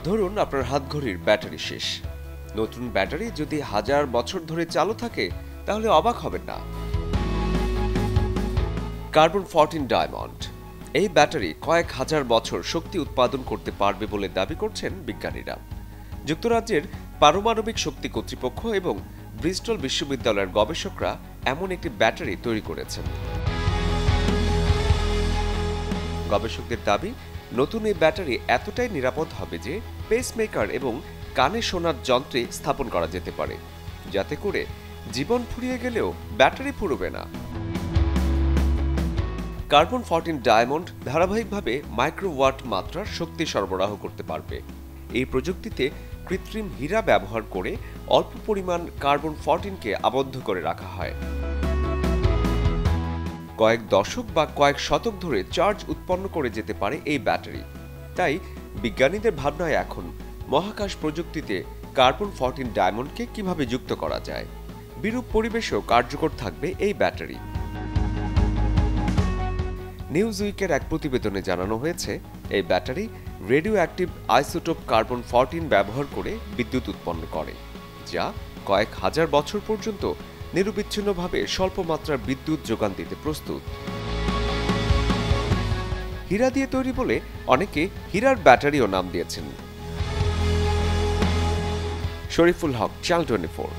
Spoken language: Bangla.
ধরুন আপনার হাতঘড়ির ব্যাটারি শেষ। নতুন ব্যাটারি যদি হাজার বছর ধরে চালু থাকে তাহলে অবাক হবেন না। কার্বন 14 ডায়মন্ড, এই ব্যাটারি কয়েক হাজার বছর শক্তি উৎপাদন করতে পারবে বলে দাবি করছেন বিজ্ঞানীরা। যুক্তরাজ্যের পারমাণবিক শক্তি কর্তৃপক্ষ এবং ব্রিস্টল বিশ্ববিদ্যালয়ের গবেষকরা এমন একটি ব্যাটারি তৈরি করেছেন। গবেষকদের দাবি, নতুন এই ব্যাটারি এতটাই নিরাপদ হবে যে পেসমেকার এবং কানে শোনার যন্ত্রে স্থাপন করা যেতে পারে, যাতে করে জীবন ফুরিয়ে গেলেও ব্যাটারি ফুরবে না। কার্বন 14 ডায়মন্ড ধারাবাহিকভাবে মাইক্রোওয়াট মাত্রার শক্তি সরবরাহ করতে পারবে। এই প্রযুক্তিতে কৃত্রিম হীরা ব্যবহার করে অল্প পরিমাণ কার্বন 14কে আবদ্ধ করে রাখা হয়। কয়েক দশক বা কয়েক শতক ধরে চার্জ উৎপন্ন করে যেতে পারে এই ব্যাটারি। তাই বিজ্ঞানীদের ভাবনায় এখন মহাকাশ প্রযুক্তিতে কার্বন 14 ডায়মন্ডকে কিভাবে যুক্ত করা যায়। বিরূপ পরিবেশেও কার্যকর থাকবে এই ব্যাটারি। নিউজ উইকের এক প্রতিবেদনে জানানো হয়েছে, এই battery radio active isotope carbon 14 ব্যবহার করে বিদ্যুৎ উৎপন্ন করে, যা কয়েক হাজার বছর পর্যন্ত নিরবিচ্ছিন্নভাবে স্বল্প মাত্রার বিদ্যুৎ যোগান দিতে প্রস্তুত। হীরা দিয়ে তৈরি বলে অনেকে হীরার ব্যাটারিও নাম দিয়েছেন। শরীফুল হক, চ্যানেল 24।